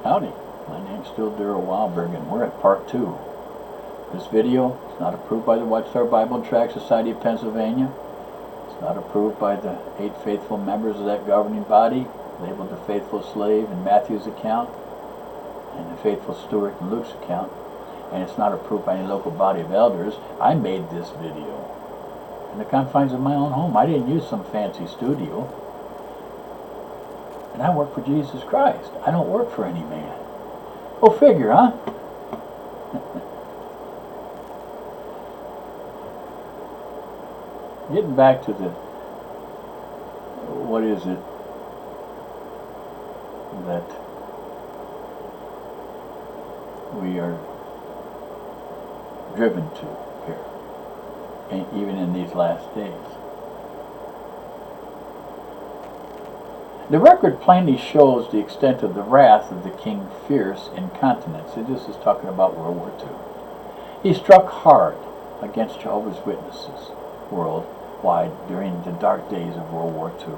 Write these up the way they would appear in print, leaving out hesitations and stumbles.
Howdy, my name's still Daryl Wildberg, and we're at part 2. This video is not approved by the Watchtower Bible and Tract Society of Pennsylvania. It's not approved by the 8 faithful members of that governing body, labeled the faithful slave in Matthew's account, and the faithful steward in Luke's account. And it's not approved by any local body of elders. I made this video in the confines of my own home. I didn't use some fancy studio. And I work for Jesus Christ. I don't work for any man. Go figure, huh? Getting back to the, what is it that we are driven to here, and even in these last days. The record plainly shows the extent of the wrath of the king fierce incontinence. And this is talking about World War II. He struck hard against Jehovah's Witnesses worldwide during the dark days of World War II,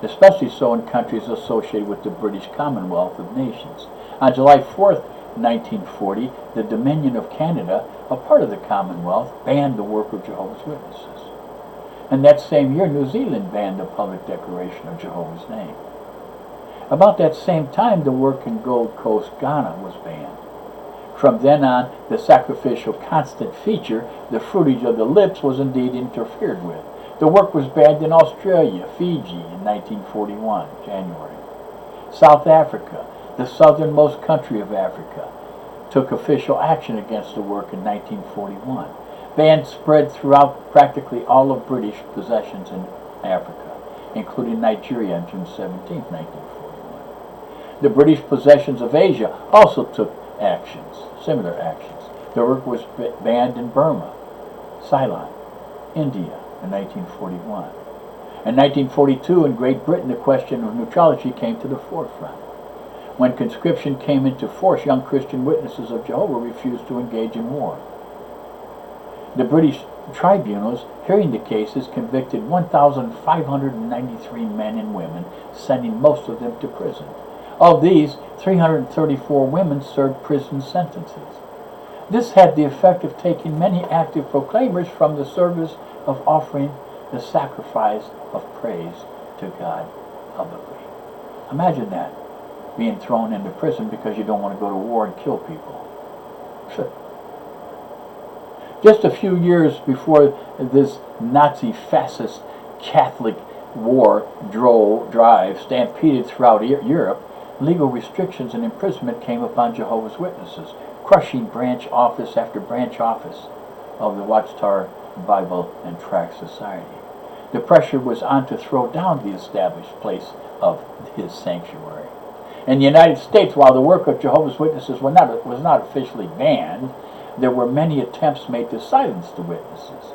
especially so in countries associated with the British Commonwealth of Nations. On July 4th, 1940, the Dominion of Canada, a part of the Commonwealth, banned the work of Jehovah's Witnesses. And that same year, New Zealand banned the public declaration of Jehovah's name. About that same time, the work in Gold Coast, Ghana was banned. From then on, the sacrificial constant feature, the fruitage of the lips, was indeed interfered with. The work was banned in Australia, Fiji in 1941, January. South Africa, the southernmost country of Africa, took official action against the work in 1941. Bans spread throughout practically all of British possessions in Africa, including Nigeria on June 17, 1941. The British possessions of Asia also took similar actions. The work was banned in Burma, Ceylon, India in 1941. In 1942, in Great Britain, the question of neutrality came to the forefront. When conscription came into force, young Christian witnesses of Jehovah refused to engage in war. The British tribunals, hearing the cases, convicted 1,593 men and women, sending most of them to prison. Of these, 334 women served prison sentences. This had the effect of taking many active proclaimers from the service of offering the sacrifice of praise to God publicly. Imagine that, being thrown into prison because you don't want to go to war and kill people. Just a few years before this Nazi fascist Catholic war drive stampeded throughout Europe, legal restrictions and imprisonment came upon Jehovah's Witnesses, crushing branch office after branch office of the Watchtower Bible and Tract Society. The pressure was on to throw down the established place of his sanctuary. In the United States, while the work of Jehovah's Witnesses was not officially banned, there were many attempts made to silence the witnesses.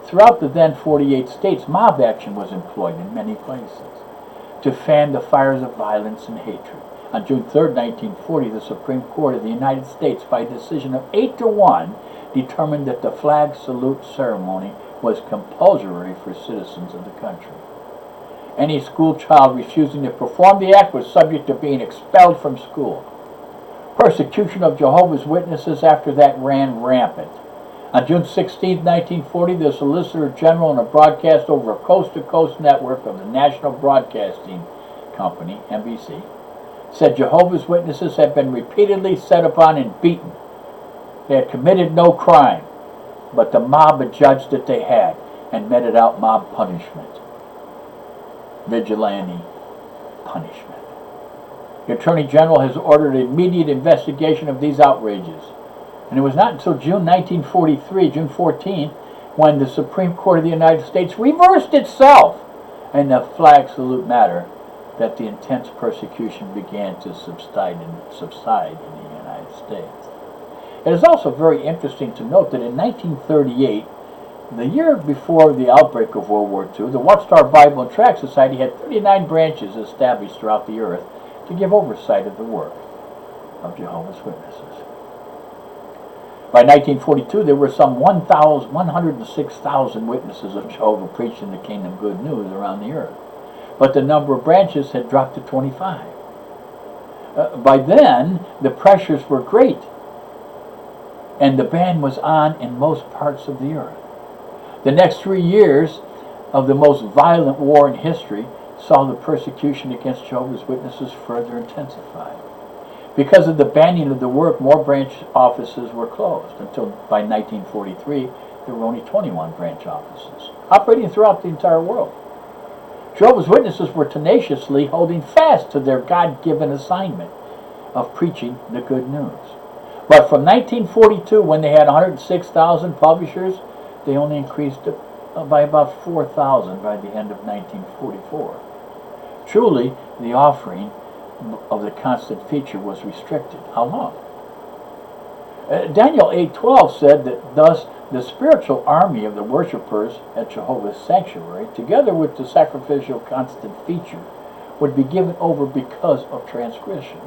Throughout the then 48 states, mob action was employed in many places to fan the fires of violence and hatred. On June 3, 1940, the Supreme Court of the United States, by a decision of 8-1, determined that the flag salute ceremony was compulsory for citizens of the country. Any school child refusing to perform the act was subject to being expelled from school. Persecution of Jehovah's Witnesses after that ran rampant. On June 16, 1940, the Solicitor General, in a broadcast over a coast-to-coast network of the National Broadcasting Company, NBC, said Jehovah's Witnesses had been repeatedly set upon and beaten. They had committed no crime, but the mob adjudged that they had and meted out mob punishment. Vigilante punishment. The Attorney General has ordered immediate investigation of these outrages. And it was not until June 1943, June 14, when the Supreme Court of the United States reversed itself in the flag salute matter, that the intense persecution began to subside in the United States. It is also very interesting to note that in 1938, the year before the outbreak of World War II, the Watchtower Bible and Tract Society had 39 branches established throughout the earth to give oversight of the work of Jehovah's Witnesses. By 1942, there were some 106,000 witnesses of Jehovah preaching the kingdom good news around the earth. But the number of branches had dropped to 25. By then, the pressures were great, and the ban was on in most parts of the earth. The next 3 years of the most violent war in history saw the persecution against Jehovah's Witnesses further intensified. Because of the banning of the work, more branch offices were closed, until by 1943 there were only 21 branch offices, operating throughout the entire world. Jehovah's Witnesses were tenaciously holding fast to their God-given assignment of preaching the good news. But from 1942, when they had 106,000 publishers, they only increased by about 4,000 by the end of 1944. Truly, the offering of the constant feature was restricted. How long? Daniel 8:12 said that thus the spiritual army of the worshipers at Jehovah's sanctuary, together with the sacrificial constant feature, would be given over because of transgression.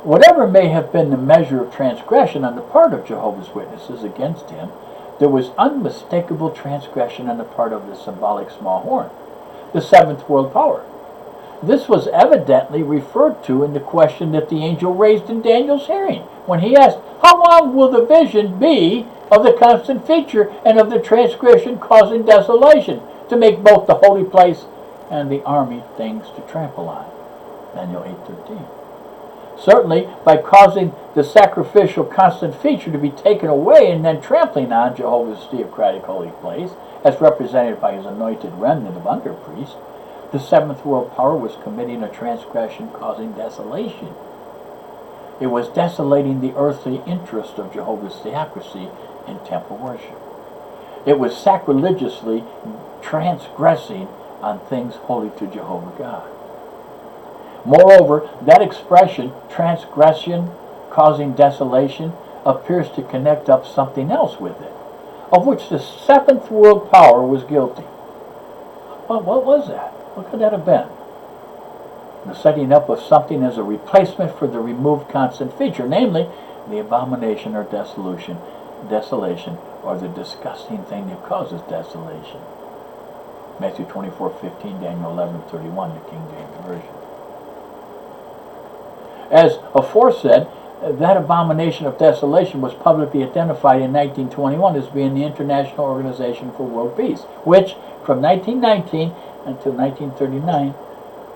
Whatever may have been the measure of transgression on the part of Jehovah's Witnesses against him, there was unmistakable transgression on the part of the symbolic small horn, the seventh world power. This was evidently referred to in the question that the angel raised in Daniel's hearing, when he asked, "How long will the vision be of the constant feature and of the transgression causing desolation, to make both the holy place and the army things to trample on?" Daniel 8:13. Certainly, by causing the sacrificial constant feature to be taken away and then trampling on Jehovah's theocratic holy place, as represented by his anointed remnant of under-priests, the seventh world power was committing a transgression causing desolation. It was desolating the earthly interest of Jehovah's theocracy in temple worship. It was sacrilegiously transgressing on things holy to Jehovah God. Moreover, that expression, transgression causing desolation, appears to connect up something else with it, of which the seventh world power was guilty. Well, what was that? What could that have been? The setting up of something as a replacement for the removed constant feature, namely the abomination or desolation, or the disgusting thing that causes desolation. Matthew 24:15, Daniel 11:31, the King James Version. As aforesaid, that abomination of desolation was publicly identified in 1921 as being the International Organization for World Peace, which from 1919 until 1939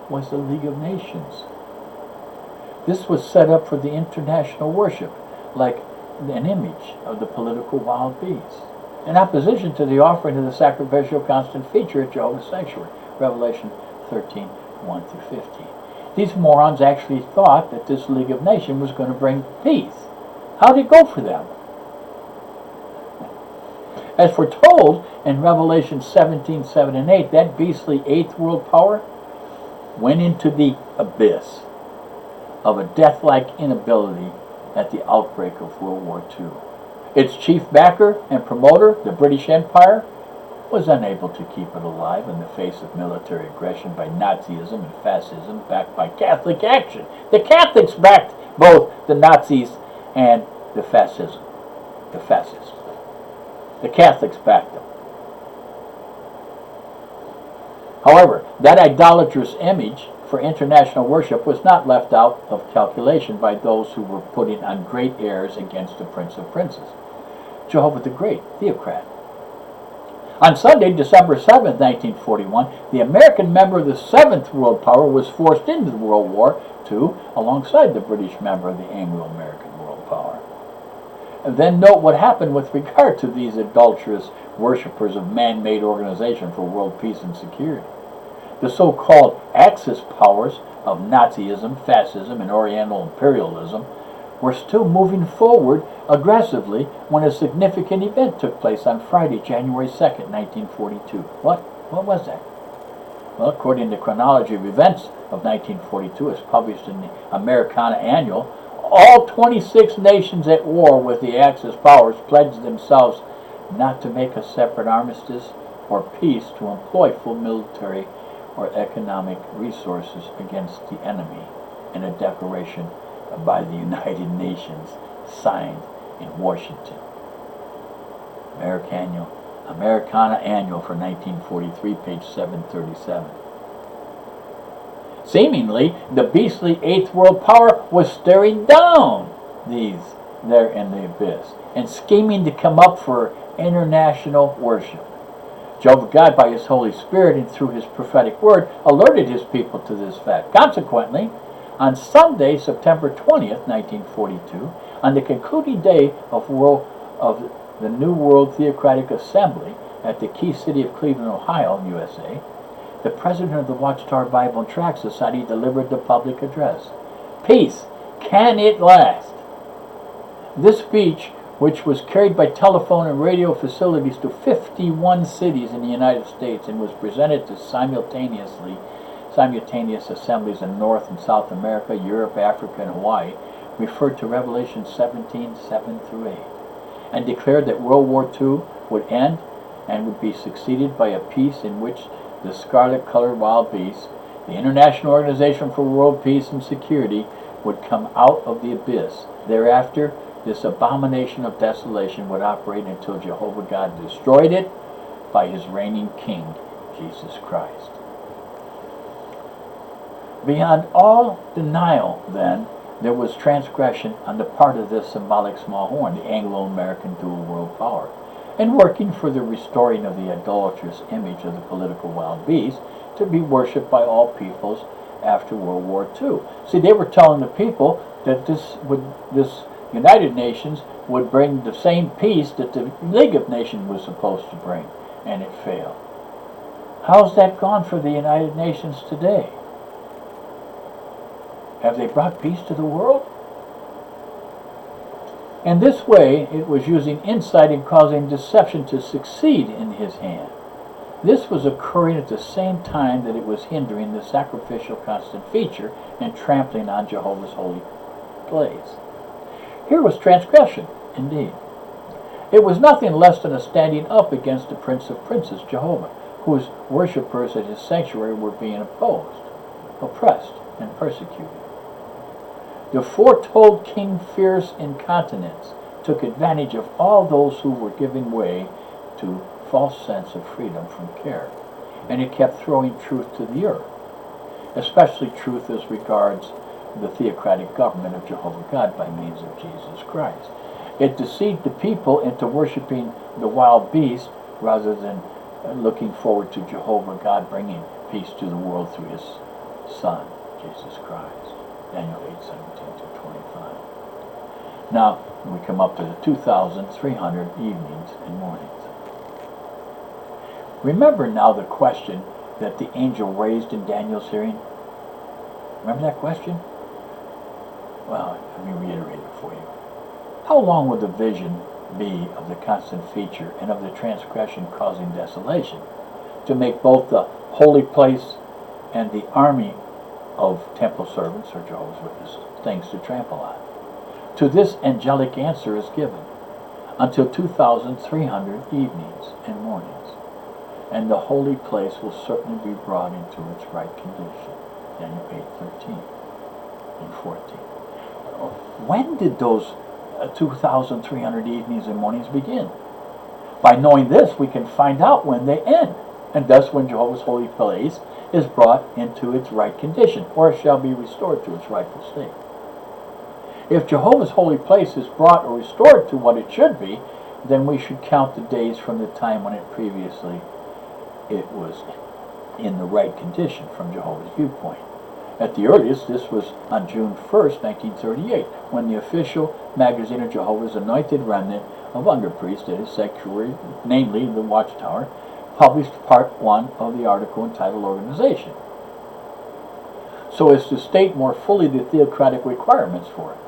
was the League of Nations. This was set up for the international worship, like an image of the political wild beasts, in opposition to the offering of the sacrificial constant feature at Jehovah's sanctuary, Revelation 13:1-15. These morons actually thought that this League of Nations was going to bring peace. How did it go for them? As foretold in Revelation 17:7-8, that beastly eighth world power went into the abyss of a death-like inability at the outbreak of World War II. Its chief backer and promoter, the British Empire, was unable to keep it alive in the face of military aggression by Nazism and fascism backed by Catholic action. The Catholics backed both the Nazis and the fascists. The Catholics backed them. However, that idolatrous image for international worship was not left out of calculation by those who were putting on great airs against the Prince of Princes, Jehovah the Great, theocrat. On Sunday, December 7, 1941, the American member of the seventh world power was forced into World War II alongside the British member of the Anglo-American world power. And then note what happened with regard to these adulterous worshippers of man-made organization for world peace and security. The so-called Axis powers of Nazism, fascism, and Oriental imperialism were still moving forward aggressively when a significant event took place on Friday, January 2nd, 1942. What was that? Well, according to the chronology of events of 1942 as published in the Americana Annual, all 26 nations at war with the Axis powers pledged themselves not to make a separate armistice or peace to employ full military or economic resources against the enemy in a declaration by the United Nations signed in Washington. Americana Annual for 1943, page 737. Seemingly, the beastly eighth world power was staring down these there in the abyss and scheming to come up for international worship. Jehovah God, by his Holy Spirit and through his prophetic word, alerted his people to this fact. Consequently, on Sunday, September 20th, 1942, on the concluding day of the New World Theocratic Assembly at the key city of Cleveland, Ohio, USA, the president of the Watchtower Bible and Tract Society delivered the public address. Peace, can it last? This speech, which was carried by telephone and radio facilities to 51 cities in the United States and was presented to simultaneous assemblies in North and South America, Europe, Africa, and Hawaii, referred to Revelation 17:7-8, and declared that World War II would end and would be succeeded by a peace in which the scarlet-colored wild beast, the International Organization for World Peace and Security, would come out of the abyss. Thereafter, this abomination of desolation would operate until Jehovah God destroyed it by his reigning King, Jesus Christ. Beyond all denial, then, there was transgression on the part of this symbolic small horn, the Anglo-American dual world power, and working for the restoring of the idolatrous image of the political wild beast to be worshipped by all peoples after World War II. See, they were telling the people that this United Nations would bring the same peace that the League of Nations was supposed to bring, and it failed. How's that gone for the United Nations today? Have they brought peace to the world? In this way, it was using insight and causing deception to succeed in his hand. This was occurring at the same time that it was hindering the sacrificial constant feature and trampling on Jehovah's holy place. Here was transgression, indeed. It was nothing less than a standing up against the Prince of Princes, Jehovah, whose worshippers at his sanctuary were being opposed, oppressed, and persecuted. The foretold King Fierce Incontinence took advantage of all those who were giving way to false sense of freedom from care, and it kept throwing truth to the earth, especially truth as regards the theocratic government of Jehovah God by means of Jesus Christ. It deceived the people into worshiping the wild beast rather than looking forward to Jehovah God bringing peace to the world through his Son, Jesus Christ. Daniel 8:17-25. Now we come up to the 2,300 evenings and mornings. Remember now the question that the angel raised in Daniel's hearing? Remember that question? Well, let me reiterate it for you. How long will the vision be of the constant feature and of the transgression causing desolation, to make both the holy place and the army of temple servants or Jehovah's Witnesses things to trample on? To this angelic answer is given, until 2,300 evenings and mornings, and the holy place will certainly be brought into its right condition. Daniel 8:13 and 14. When did those 2,300 evenings and mornings begin? By knowing this, we can find out when they end, and thus when Jehovah's holy place is brought into its right condition, or shall be restored to its rightful state. If Jehovah's holy place is brought or restored to what it should be, then we should count the days from the time when it was in the right condition from Jehovah's viewpoint. At the earliest, this was on June 1st, 1938, when the official magazine of Jehovah's Anointed Remnant of Underpriests at his sanctuary, namely the Watchtower, published part 1 of the article entitled Organization, so as to state more fully the theocratic requirements for it.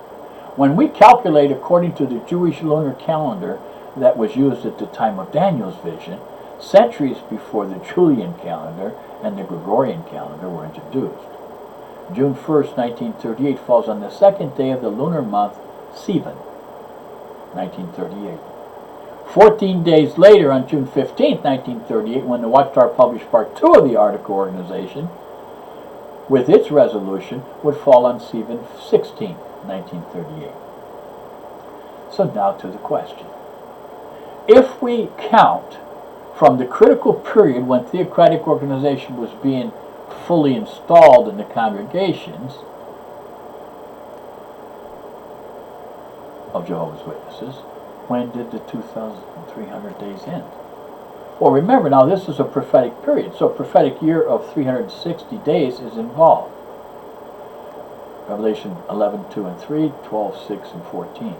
When we calculate according to the Jewish lunar calendar that was used at the time of Daniel's vision, centuries before the Julian calendar and the Gregorian calendar were introduced. June 1st, 1938 falls on the second day of the lunar month Sivan, 1938. 14 days later, on June 15th, 1938, when the Watchtower published part 2 of the article Organization, with its resolution, would fall on Sivan 16th, 1938. So now to the question. If we count from the critical period when theocratic organization was being fully installed in the congregations of Jehovah's Witnesses, when did the 2,300 days end? Well, remember now, this is a prophetic period, so a prophetic year of 360 days is involved. Revelation 11:2 and 3, 12:6 and 14.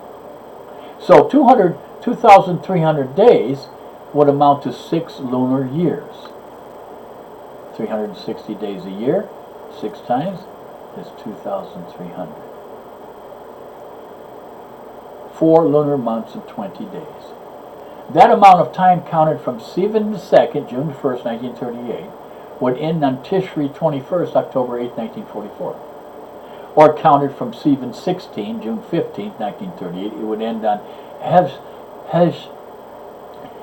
So 2,300 days would amount to 6 lunar years. 360 days a year, 6 times, is 2,300. 4 lunar months and 20 days. That amount of time counted from Sivan II, June 1st, 1938, would end on Tishri 21st, October 8th, 1944. Or counted from Sivan 16, June 15th, 1938, it would end on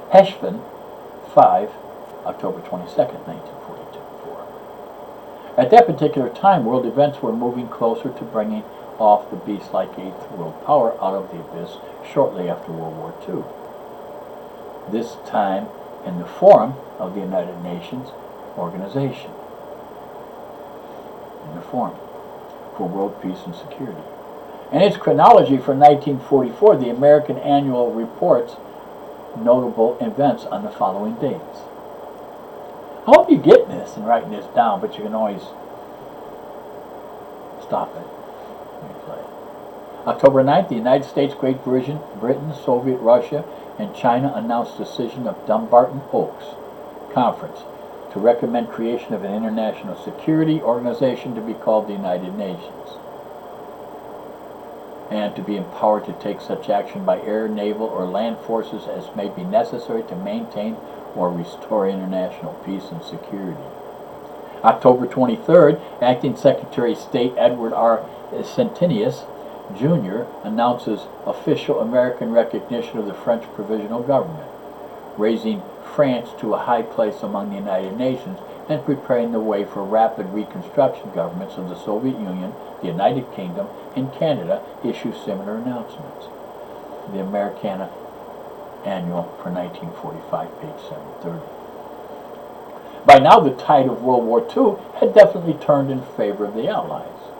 Heshvan 5, October 22nd, 1942. At that particular time, world events were moving closer to bringing off the beast-like eighth world power out of the abyss shortly after World War II. This time in the form of the United Nations Organization. In the form for world peace and security. In its chronology for 1944, the American Annual reports notable events on the following dates. I hope you're getting this and writing this down, but you can always stop it. Replay. October 9th, the United States, Great Britain, Soviet Russia, and China announced decision of Dumbarton Oaks Conference to recommend creation of an international security organization to be called the United Nations, and to be empowered to take such action by air, naval, or land forces as may be necessary to maintain or restore international peace and security. October 23rd, Acting Secretary of State Edward R. Centenius, Jr. announces official American recognition of the French Provisional Government, raising France to a high place among the United Nations and preparing the way for rapid reconstruction. Governments of the Soviet Union, the United Kingdom, and Canada issue similar announcements. The Americana Annual for 1945, page 730. By now, the tide of World War II had definitely turned in favor of the Allies.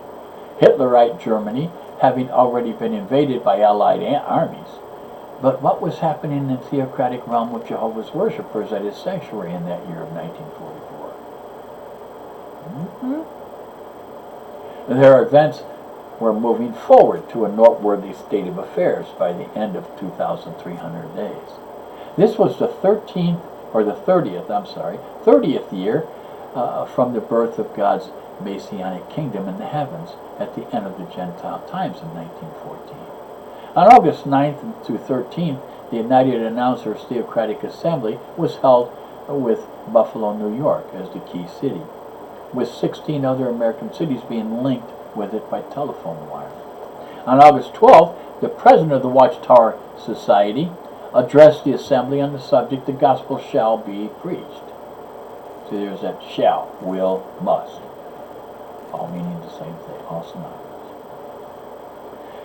Hitlerite Germany having already been invaded by Allied armies. But what was happening in the theocratic realm of Jehovah's worshippers at his sanctuary in that year of 1944? Their events were moving forward to a noteworthy state of affairs by the end of 2,300 days. This was the 30th year from the birth of God's Messianic kingdom in the heavens at the end of the Gentile times in 1914. On August 9th to 13th, the United Announcers Theocratic Assembly was held with Buffalo, New York as the key city, with 16 other American cities being linked with it by telephone wire. On August 12th, the president of the Watchtower Society addressed the assembly on the subject, "The gospel shall be preached." So there's that shall, will, must. All meaning the same thing, all synonymous.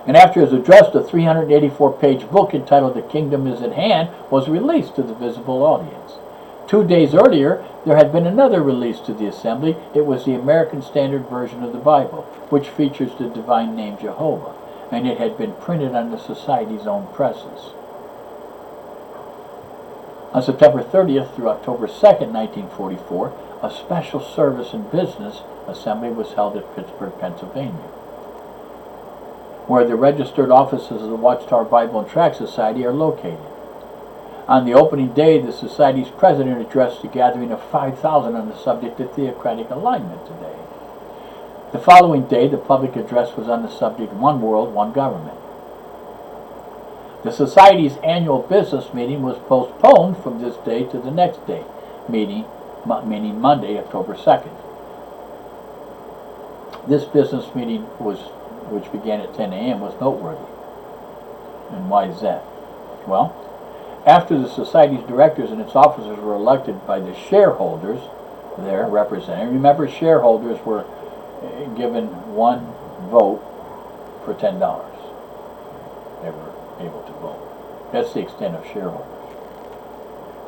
And after his address, the 384-page book entitled "The Kingdom is at Hand" was released to the visible audience. 2 days earlier, there had been another release to the assembly. It was the American Standard Version of the Bible, which features the divine name Jehovah, and it had been printed on the Society's own presses. On September 30th through October 2nd, 1944, a special service and business assembly was held at Pittsburgh, Pennsylvania, where the registered offices of the Watchtower Bible and Tract Society are located. On the opening day, the Society's president addressed a gathering of 5,000 on the subject of theocratic alignment today. The following day, the public address was on the subject "One World, One Government." The Society's annual business meeting was postponed from this day to the next day, meaning Monday, October 2nd. This business meeting, which began at 10 a.m., was noteworthy. And why is that? Well, after the Society's directors and its officers were elected by the shareholders, their representative, remember, shareholders were given one vote for $10. They were able to vote. That's the extent of shareholders.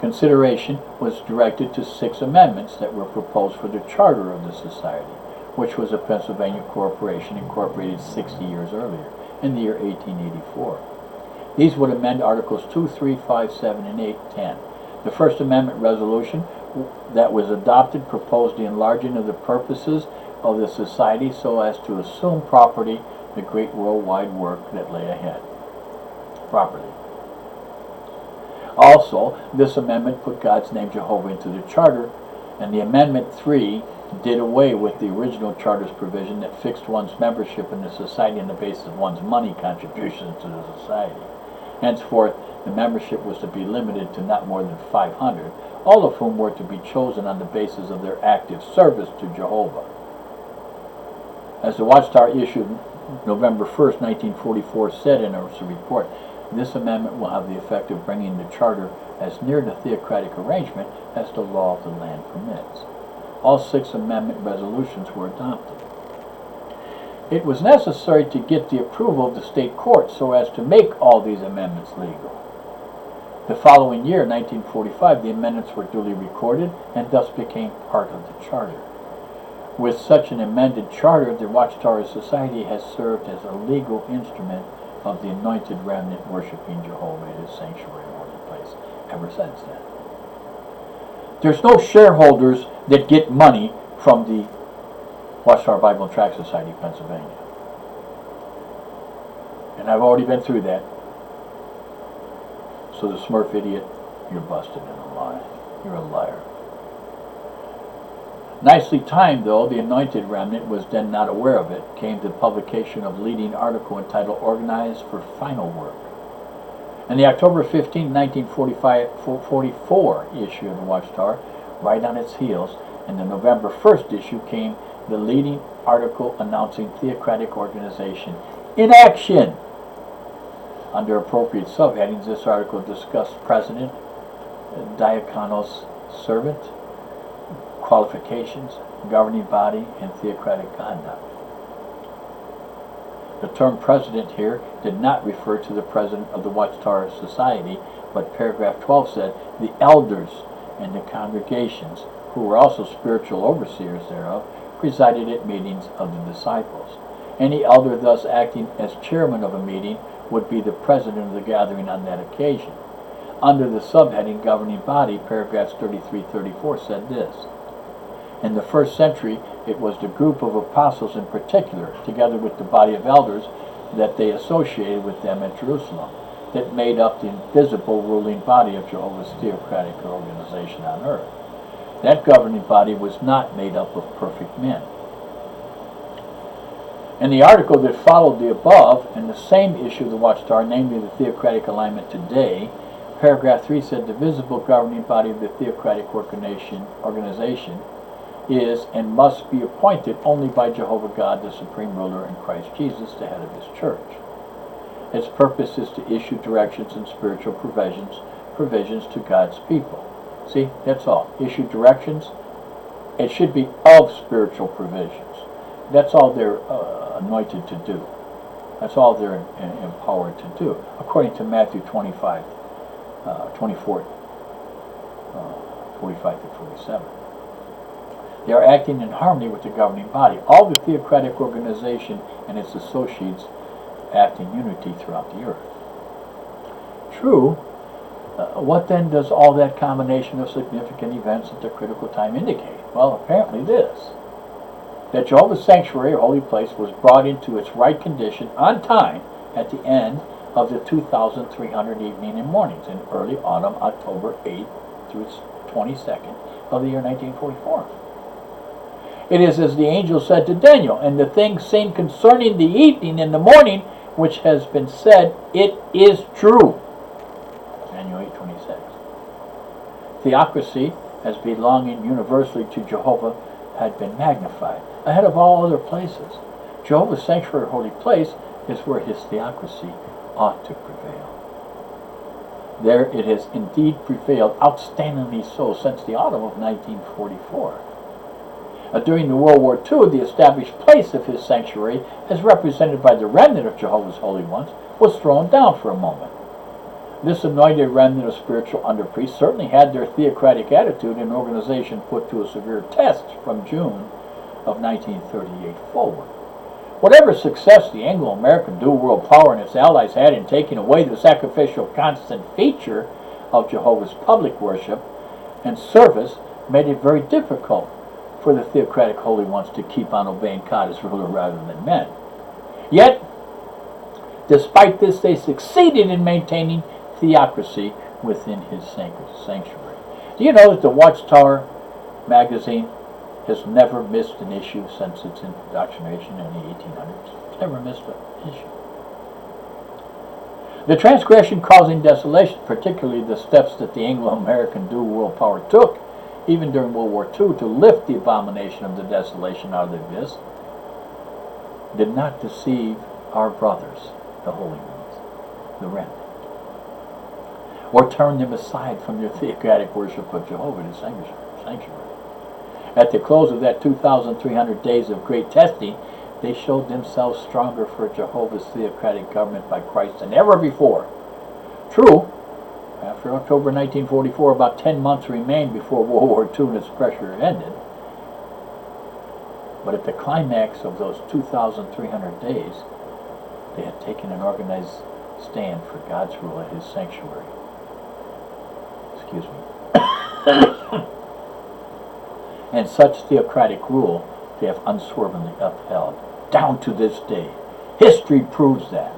Consideration was directed to 6 amendments that were proposed for the charter of the society, which was a Pennsylvania corporation incorporated 60 years earlier, in the year 1884. These would amend Articles 2, 3, 5, 7, and 8, 10. The First Amendment resolution that was adopted proposed the enlarging of the purposes of the society so as to assume properly the great worldwide work that lay ahead. Properly. Also, this amendment put God's name Jehovah into the charter, and the Amendment 3 did away with the original charter's provision that fixed one's membership in the society on the basis of one's money contributions to the society. Henceforth, the membership was to be limited to not more than 500, all of whom were to be chosen on the basis of their active service to Jehovah. As the Watchtower issued November 1st, 1944 said in its report, this amendment will have the effect of bringing the charter as near the theocratic arrangement as the law of the land permits. All 6 amendment resolutions were adopted. It was necessary to get the approval of the state courts so as to make all these amendments legal. The following year, 1945, the amendments were duly recorded and thus became part of the charter. With such an amended charter, the Watchtower Society has served as a legal instrument of the anointed remnant worshiping Jehovah at his sanctuary and holy place ever since then. There's no shareholders that get money from the Watchtower Bible and Tract Society of Pennsylvania. And I've already been through that. So the Smurf idiot, you're busted in a lie. You're a liar. Nicely timed, though, the anointed remnant was then not aware of it, came the publication of leading article entitled Organized for Final Work. And the October 15, 1944 issue of the Watchtower, right on its heels, and the November 1st issue came the leading article announcing theocratic organization in action. Under appropriate subheadings, this article discussed president, diakonos, servant, qualifications, governing body, and theocratic conduct. The term president here did not refer to the president of the Watchtower Society, but paragraph 12 said the elders and the congregations, who were also spiritual overseers thereof, presided at meetings of the disciples. Any elder thus acting as chairman of a meeting would be the president of the gathering on that occasion. Under the subheading governing body, paragraphs 33-34 said this: in the first century, it was the group of apostles in particular, together with the body of elders that they associated with them at Jerusalem, that made up the invisible ruling body of Jehovah's theocratic organization on earth. That governing body was not made up of perfect men. In the article that followed the above, in the same issue of the Watchtower, namely the Theocratic Alignment Today, paragraph 3 said the visible governing body of the theocratic organization is and must be appointed only by Jehovah God, the supreme ruler, and Christ Jesus, the head of his church. Its purpose is to issue directions and spiritual provisions to God's people. See, that's all. Issue directions. It should be of spiritual provisions. That's all they're anointed to do. That's all they're empowered to do, according to Matthew 25, 24, 45 to 47. They are acting in harmony with the governing body. All the theocratic organization and its associates act in unity throughout the earth. True, what then does all that combination of significant events at the critical time indicate? Well, apparently this: that Jehovah's sanctuary, or holy place, was brought into its right condition on time at the end of the 2,300 evening and mornings in early autumn, October 8th through 22nd of the year 1944. It is as the angel said to Daniel, and the things seen concerning the evening and the morning, which has been said, it is true. Daniel 8:26. Theocracy, as belonging universally to Jehovah, had been magnified ahead of all other places. Jehovah's sanctuary, holy place, is where his theocracy ought to prevail. There it has indeed prevailed, outstandingly so, since the autumn of 1944. During the World War II, the established place of his sanctuary, as represented by the remnant of Jehovah's Holy Ones, was thrown down for a moment. This anointed remnant of spiritual under-priests certainly had their theocratic attitude and organization put to a severe test from June of 1938 forward. Whatever success the Anglo-American dual world power and its allies had in taking away the sacrificial constant feature of Jehovah's public worship and service made it very difficult for the theocratic holy ones to keep on obeying God as ruler rather than men. Yet, despite this, they succeeded in maintaining theocracy within his sanctuary. Do you know that the Watchtower magazine has never missed an issue since its indoctrination in the 1800s? It's never missed an issue. The transgression causing desolation, particularly the steps that the Anglo-American dual world power took, even during World War II, to lift the abomination of the desolation out of the abyss, did not deceive our brothers, the holy ones, the remnant, or turn them aside from their theocratic worship of Jehovah, his sanctuary. At the close of that 2,300 days of great testing, they showed themselves stronger for Jehovah's theocratic government by Christ than ever before. True, after October 1944, about 10 months remained before World War II and its pressure ended. But at the climax of those 2,300 days, they had taken an organized stand for God's rule at his sanctuary. Excuse me. And such theocratic rule they have unswervingly upheld, down to this day. History proves that.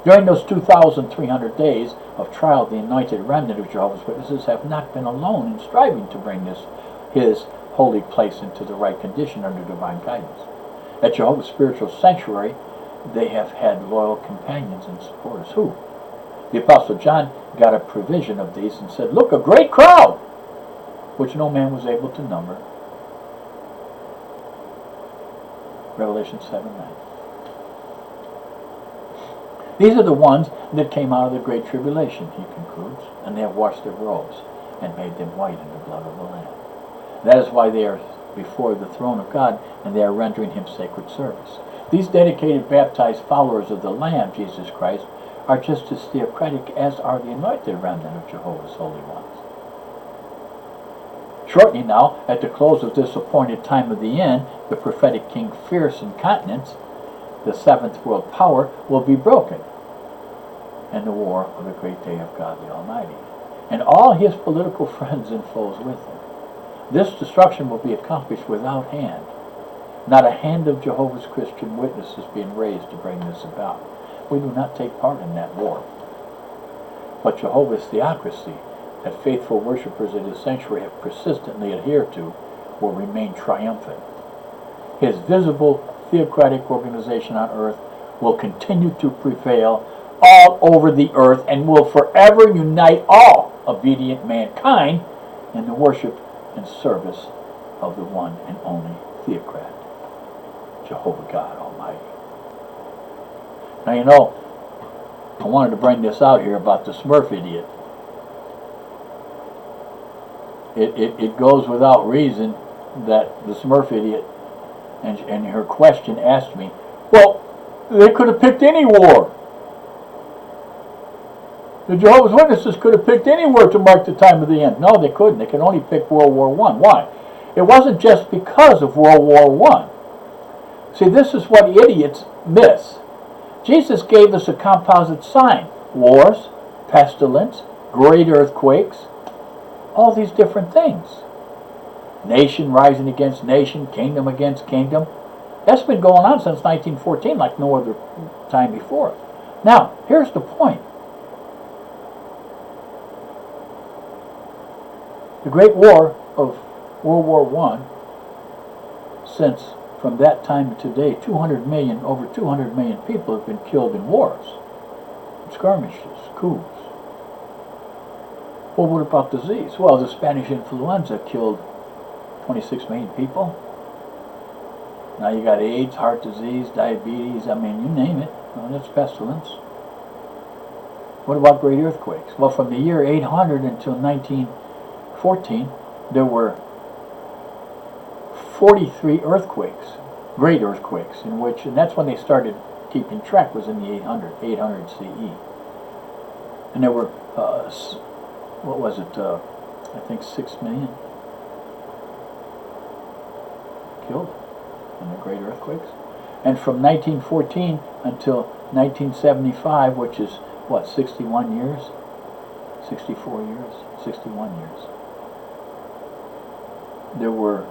During those 2,300 days of trial, the anointed remnant of Jehovah's Witnesses have not been alone in striving to bring his holy place into the right condition under divine guidance. At Jehovah's spiritual sanctuary, they have had loyal companions and supporters. Who? The Apostle John got a provision of these and said, "Look, a great crowd, which no man was able to number." Revelation 7:9. These are the ones that came out of the great tribulation, he concludes, and they have washed their robes and made them white in the blood of the Lamb. That is why they are before the throne of God, and they are rendering him sacred service. These dedicated, baptized followers of the Lamb, Jesus Christ, are just as theocratic as are the anointed remnant of Jehovah's holy ones. Shortly now, at the close of this appointed time of the end, the prophetic king fierce in continents, the seventh world power, will be broken, and the war of the great day of God the Almighty, and all his political friends and foes with him. This destruction will be accomplished without hand. Not a hand of Jehovah's Christian Witnesses being raised to bring this about. We do not take part in that war. But Jehovah's theocracy, that faithful worshippers at his sanctuary have persistently adhered to, will remain triumphant. His visible theocratic organization on earth will continue to prevail all over the earth and will forever unite all obedient mankind in the worship and service of the one and only theocrat, Jehovah God Almighty. Now, you know, I wanted to bring this out here about the Smurf idiot. It goes without reason that the Smurf idiot and her question asked me, well, they could have picked any war. The Jehovah's Witnesses could have picked any war to mark the time of the end. No, they couldn't. They could only pick World War I. Why? It wasn't just because of World War I. See, this is what idiots miss. Jesus gave us a composite sign. Wars, pestilence, great earthquakes, all these different things. Nation rising against nation, kingdom against kingdom. That's been going on since 1914 like no other time before. Now, here's the point. The Great War of World War I, since from that time to today, over 200 million people have been killed in wars, skirmishes, coups. Well, what about disease? Well, the Spanish influenza killed 26 million people. Now you got AIDS, heart disease, diabetes, I mean, you name it. Well, that's pestilence. What about great earthquakes? Well, from the year 800 until 1914, there were 43 earthquakes, great earthquakes, in which, and that's when they started keeping track, was in the 800 CE. And there were, what was it, I think 6 million killed in the great earthquakes. And from 1914 until 1975, which is, what, 61 years? 64 years? 61 years. There were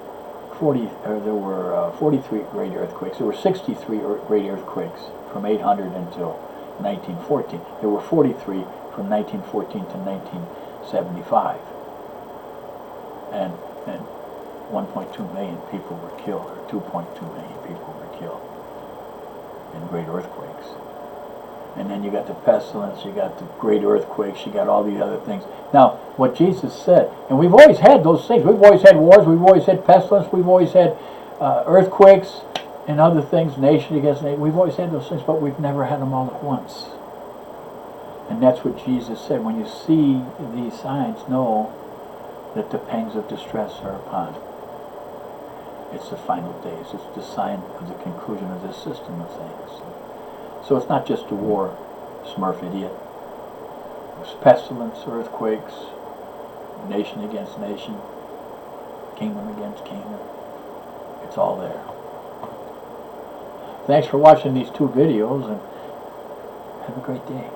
43 great earthquakes. There were 63 great earthquakes from 800 until 1914. There were 43 from 1914 to 1975. And 1.2 million people were killed, or 2.2 million people were killed in great earthquakes. And then you got the pestilence, you got the great earthquakes, you got all these other things. Now, what Jesus said, and we've always had those things. We've always had wars, we've always had pestilence, we've always had earthquakes and other things, nation against nation. We've always had those things, but we've never had them all at once. And that's what Jesus said. When you see these signs, know that the pangs of distress are upon. It's the final days. It's the sign of the conclusion of this system of things. So it's not just a war, Smurf idiot. It's pestilence, earthquakes, nation against nation, kingdom against kingdom. It's all there. Thanks for watching these 2 videos, and have a great day.